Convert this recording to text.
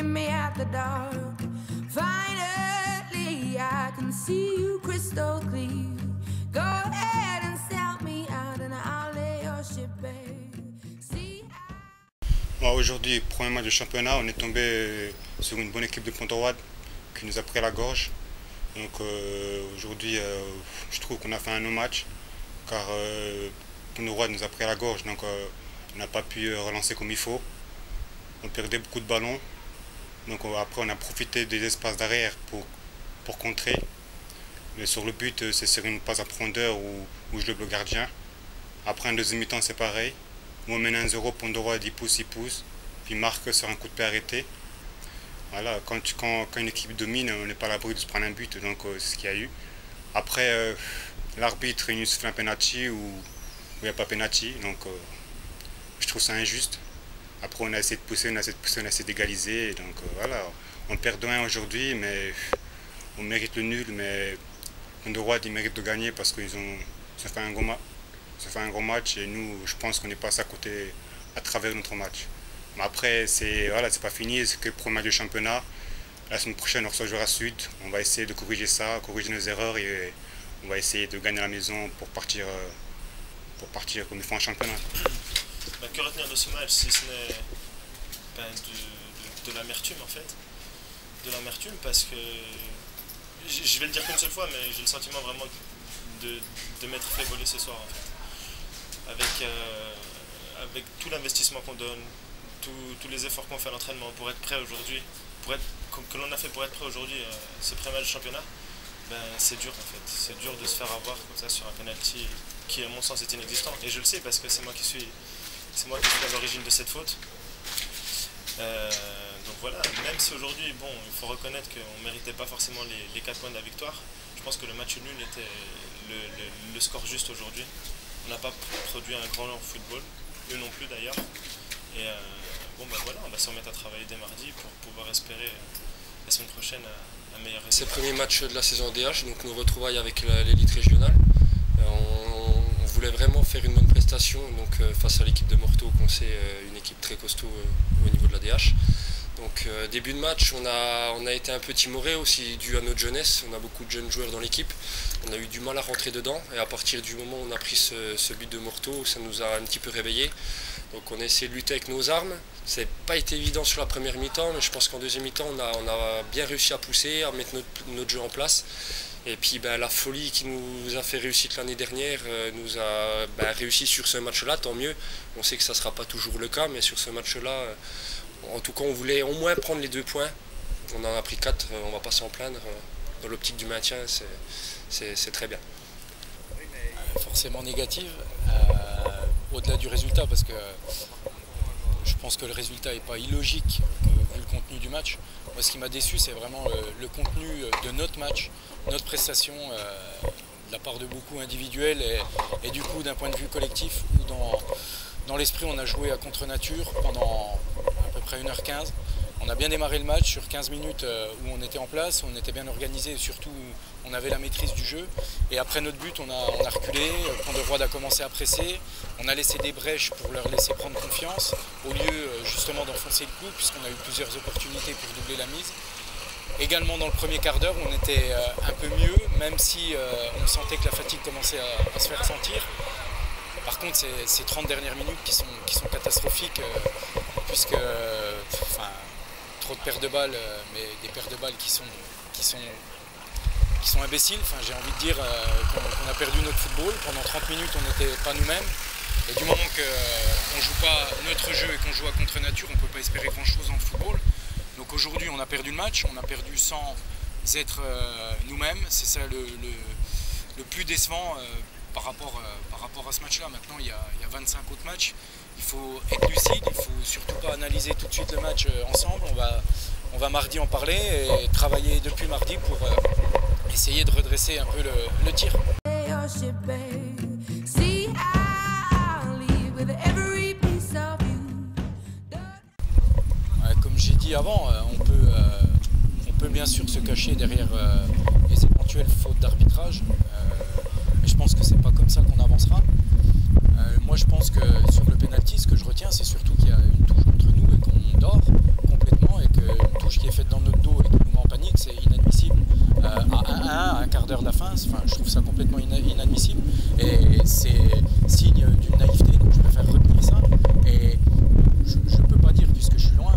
meet me at the dark. Finally, I can see you crystal clear. Go ahead and sell me out and I'll lay your ship bare. Aujourd'hui, premier match de championnat, on est tombé sur une bonne équipe de Pont-Droit qui nous a pris à la gorge. Donc aujourd'hui, je trouve qu'on a fait un non-match car Pont-Droit nous a pris à la gorge. Donc on n'a pas pu relancer comme il faut. On perdait beaucoup de ballons. Donc après, on a profité des espaces d'arrière pour contrer. Mais sur le but, c'est sur une passe à profondeur où je lobe le gardien. Après, en deuxième mi-temps, c'est pareil. Moi, on mène 1-0, Pont-Droit, il pousse, puis marque sur un coup de pied arrêté. Voilà, quand une équipe domine, on n'est pas à l'abri de se prendre un but, donc c'est ce qu'il y a eu. Après, l'arbitre, il nous fait un penalty où il n'y a pas penalty, donc je trouve ça injuste. Après, on a essayé de pousser, on a essayé d'égaliser, donc voilà, on perd 2-1 aujourd'hui, mais on mérite le nul, mais Pont-Droit, il mérite de gagner parce qu'ils ont fait un gros match. Ça fait un gros match et nous, je pense qu'on est passé à côté à travers notre match. Mais après, c'est pas fini, c'est que le premier match de championnat. La semaine prochaine, on reçoit Jura Sud. On va essayer de corriger ça, corriger nos erreurs et on va essayer de gagner à la maison pour partir comme il faut en championnat. Que retenir de ce match si ce n'est de l'amertume en fait. De l'amertume parce que, je vais le dire qu'une seule fois, mais j'ai le sentiment vraiment de m'être fait voler ce soir en fait. Avec tout l'investissement qu'on donne, tous les efforts qu'on fait à l'entraînement pour être prêt aujourd'hui, que l'on a fait pour être prêt aujourd'hui, ce pré-match de championnat, c'est dur en fait. C'est dur de se faire avoir comme ça sur un penalty qui à mon sens est inexistant. Et je le sais parce que c'est moi qui suis à l'origine de cette faute. Donc voilà, même si aujourd'hui, bon, il faut reconnaître qu'on ne méritait pas forcément les 4 points de la victoire, je pense que le match nul était le score juste aujourd'hui. On n'a pas produit un grand football, eux non plus d'ailleurs. Et voilà, on va se remettre à travailler dès mardi pour pouvoir espérer la semaine prochaine un meilleur résultat. C'est le premier match de la saison DH, donc nos retrouvailles avec l'élite régionale. On voulait vraiment faire une bonne prestation donc, face à l'équipe de Morteau, qu'on sait une équipe très costaud au niveau de la DH. Donc début de match, on a été un peu timoré aussi dû à notre jeunesse. On a beaucoup de jeunes joueurs dans l'équipe. On a eu du mal à rentrer dedans et à partir du moment où on a pris ce but de Morteau, ça nous a un petit peu réveillés. Donc on a essayé de lutter avec nos armes. Ça n'a pas été évident sur la première mi-temps, mais je pense qu'en deuxième mi-temps, on a bien réussi à pousser, à mettre notre jeu en place. Et puis la folie qui nous a fait réussir l'année dernière nous a réussi sur ce match-là, tant mieux. On sait que ça ne sera pas toujours le cas, mais sur ce match-là, en tout cas, on voulait au moins prendre les 2 points. On en a pris 4, on ne va pas s'en plaindre. Dans l'optique du maintien, c'est très bien. Forcément négative, au-delà du résultat, parce que je pense que le résultat n'est pas illogique vu le contenu du match. Moi, ce qui m'a déçu, c'est vraiment le contenu de notre match, notre prestation de la part de beaucoup individuels et du coup d'un point de vue collectif où dans l'esprit on a joué à contre-nature pendant à peu près 1h15. On a bien démarré le match sur 15 minutes où on était en place, on était bien organisé et surtout on avait la maîtrise du jeu. Et après notre but, on a reculé, Pont-de-Roide a commencé à presser, on a laissé des brèches pour leur laisser prendre confiance, au lieu justement d'enfoncer le clou puisqu'on a eu plusieurs opportunités pour doubler la mise. Également dans le premier quart d'heure, on était un peu mieux, même si on sentait que la fatigue commençait à se faire sentir. Par contre, c'est ces 30 dernières minutes qui sont catastrophiques puisque trop de pertes de balles, mais des pertes de balles qui sont imbéciles. Enfin, j'ai envie de dire qu'on a perdu notre football. Pendant 30 minutes, on n'était pas nous-mêmes. Et du moment qu'on ne joue pas notre jeu et qu'on joue à contre-nature, on ne peut pas espérer grand-chose en football. Donc aujourd'hui, on a perdu le match, on a perdu sans être nous-mêmes. C'est ça le plus décevant par rapport à ce match-là. Maintenant, il y a 25 autres matchs. Il faut être lucide, il ne faut surtout pas analyser tout de suite le match ensemble. On va mardi en parler et travailler depuis mardi pour essayer de redresser un peu le tir. Comme j'ai dit avant, on peut bien sûr se cacher derrière les éventuelles fautes d'arbitrage. Mais je pense que c'est pas comme ça qu'on avancera. Moi je pense que sur le penalty, ce que je retiens, c'est surtout qu'il y a une touche entre nous et qu'on dort complètement et que touche qui est faite dans notre dos et qui nous met en panique, c'est inadmissible. À 1-1, à un quart d'heure de la fin, je trouve ça complètement inadmissible. Et c'est signe d'une naïveté, donc je préfère retenir ça. Et je ne peux pas dire, puisque je suis loin,